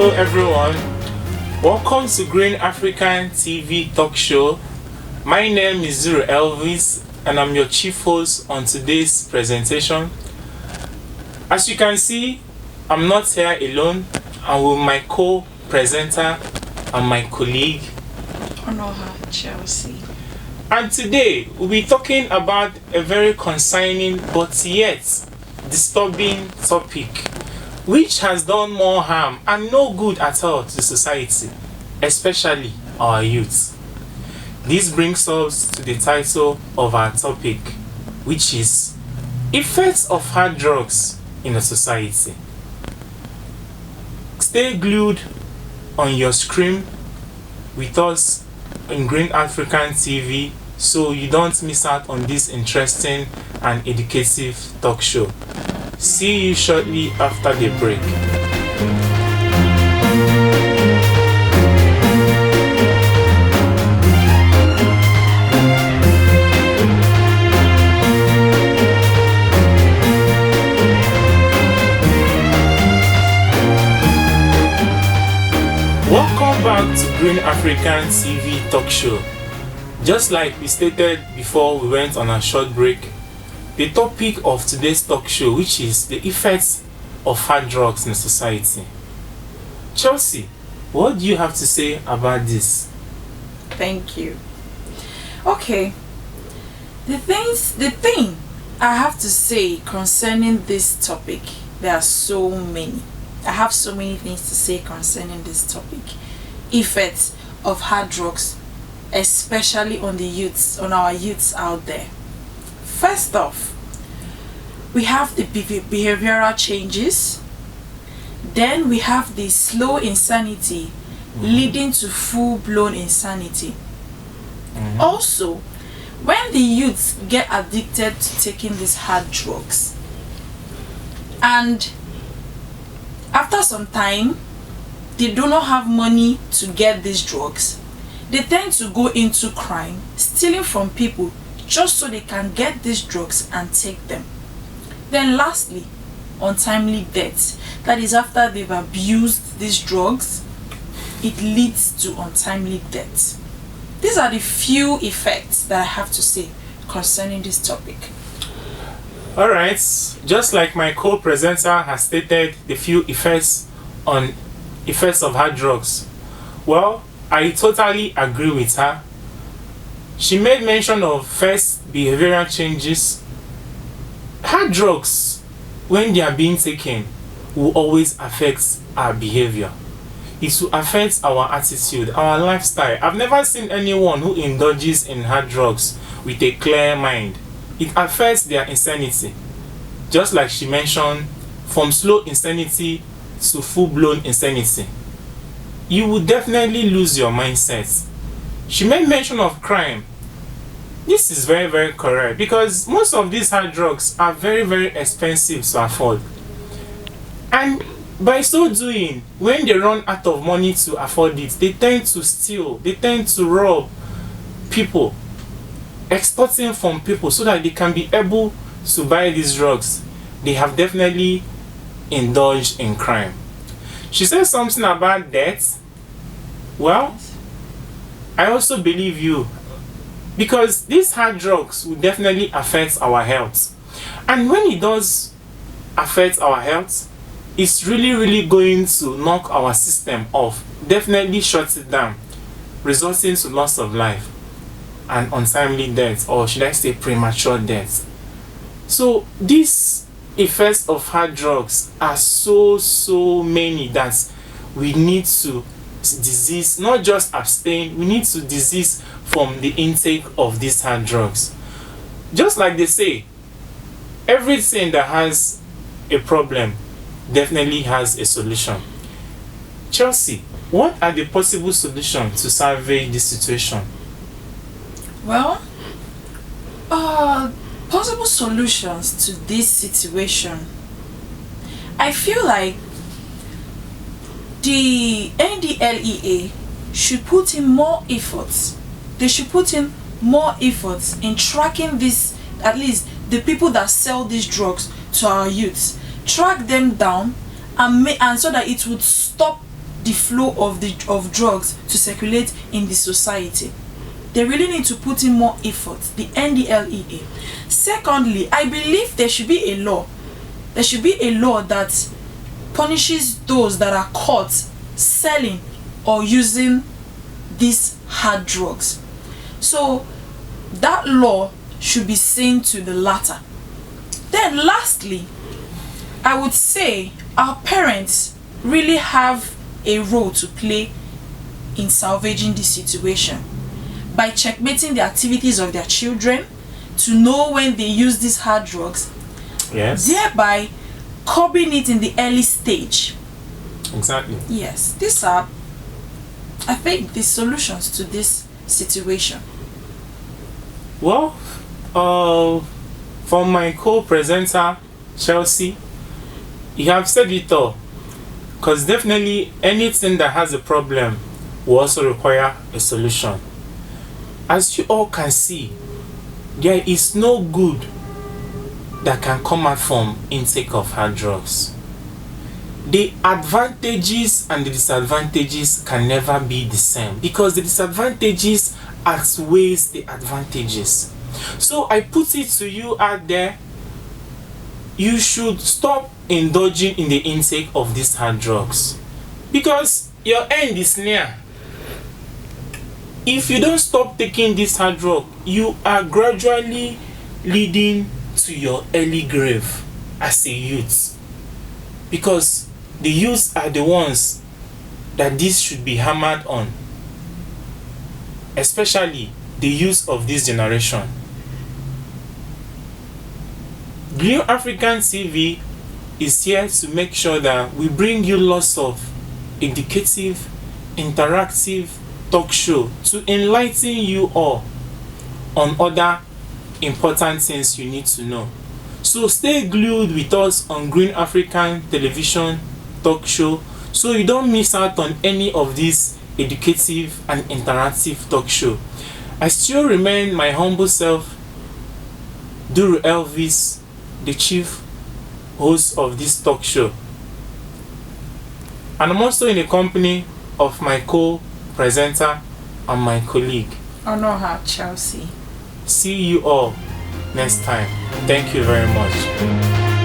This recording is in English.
Hello everyone, welcome to Green African TV talk show. My name is Elvis and I'm your chief host on today's presentation. As you can see, I'm not here alone. I'm with my co-presenter and my colleague Elvis Chelsea. And today we'll be talking about a very concerning but yet disturbing topic which has done more harm and no good at all to society, especially our youth. This brings us to the title of our topic, which is Effects of Hard Drugs in a Society. Stay glued on your screen with us in Green African TV so you don't miss out on this interesting and educative talk show. See you shortly after the break. Welcome back to Green African TV talk show. Just like we stated before we went on a short break, the topic of today's talk show, which is the effects of hard drugs in society. Chelsea, what do you have to say about this? Thank you. Okay. The thing I have to say concerning this topic, there are so many. I have so many things to say concerning this topic. Effects of hard drugs, especially on our youths out there. First off, we have the behavioral changes. Then we have the slow insanity leading to full-blown insanity. Also, when the youths get addicted to taking these hard drugs, and after some time they do not have money to get these drugs, they tend to go into crime, stealing from people just so they can get these drugs and take them. Then lastly, untimely death. That is, after they've abused these drugs, it leads to untimely death. These are the few effects that I have to say concerning this topic. Alright, just like my co-presenter has stated the few effects of hard drugs. Well, I totally agree with her. She made mention of first behavioral changes. Hard drugs, when they are being taken, will always affect our behavior. It will affect our attitude, our lifestyle. I've never seen anyone who indulges in hard drugs with a clear mind. It affects their insanity. Just like she mentioned, from slow insanity to full-blown insanity. You will definitely lose your mindset. She made mention of crime. This is very, very correct because most of these hard drugs are very, very expensive to afford. And by so doing, when they run out of money to afford it, they tend to steal, they tend to rob people, extorting from people so that they can be able to buy these drugs. They have definitely indulged in crime. She said something about death. Well, I also believe you, because these hard drugs will definitely affect our health. And when it does affect our health, it's really going to knock our system off, definitely shut it down, resulting to loss of life and untimely death, or should I say premature death. So these effects of hard drugs are so many that we need to disease, not just abstain, we need to disease from the intake of these hard drugs. Just like they say, everything that has a problem definitely has a solution. Chelsea, what are the possible solutions to salvage this situation? Well, possible solutions to this situation. I feel like the NDLEA should put in more efforts. They should put in more efforts in tracking this, at least the people that sell these drugs to our youths. Track them down and so that it would stop the flow of drugs to circulate in the society. They really need to put in more effort, the NDLEA. Secondly, I believe there should be a law. There should be a law that punishes those that are caught selling or using these hard drugs. So that law should be seen to the latter. Then lastly, I would say our parents really have a role to play in salvaging this situation by checkmating the activities of their children to know when they use these hard drugs, Yes. thereby curbing it in the early stage. Exactly. Yes, these are, I think, the solutions to this situation. Well, from my co-presenter, Chelsea, you have said it all. Because definitely anything that has a problem will also require a solution. As you all can see, there is no good that can come out from intake of hard drugs. The advantages and the disadvantages can never be the same because the disadvantages outweighs the advantages. So I put it to you out there, you should stop indulging in the intake of these hard drugs because your end is near. If you don't stop taking this hard drug, you are gradually leading to your early grave as a youth, because the youths are the ones that this should be hammered on, especially the youth of this generation. Green African TV is here to make sure that we bring you lots of educative, interactive talk show to enlighten you all on other important things you need to know. So stay glued with us on Green African Television talk show so you don't miss out on any of these educative and interactive talk show. I still remain my humble self, Duru Elvis, the chief host of this talk show. And I'm also in the company of my co-presenter and my colleague. Honor her, Chelsea. See you all next time. Thank you very much.